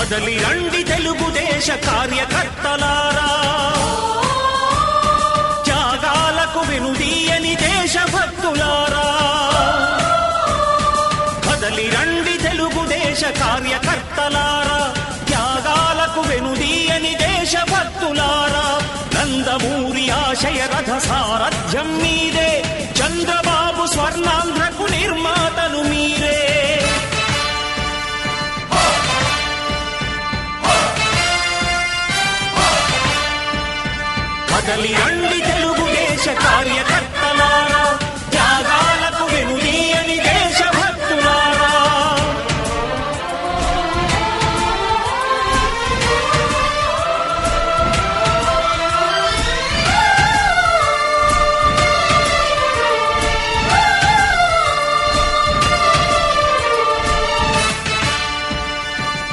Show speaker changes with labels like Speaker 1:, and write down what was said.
Speaker 1: కదలి రండి తెలుగుదేశ కార్యకర్తలారా, త్యాగాలకు వెనుదీయని దేశభక్తులారా. కదలి రండి తెలుగుదేశ కార్యకర్తలారా, త్యాగాలకు వెనుదీయని దేశభక్తులారా. నందమూరి ఆశయ రథ సారథ్యం మీదే, చంద్రబాబు స్వర్ణాంధ్రకు నిర్మాతను మీరే. కదలి రండి తెలుగుదేశ కార్యకర్తలారా,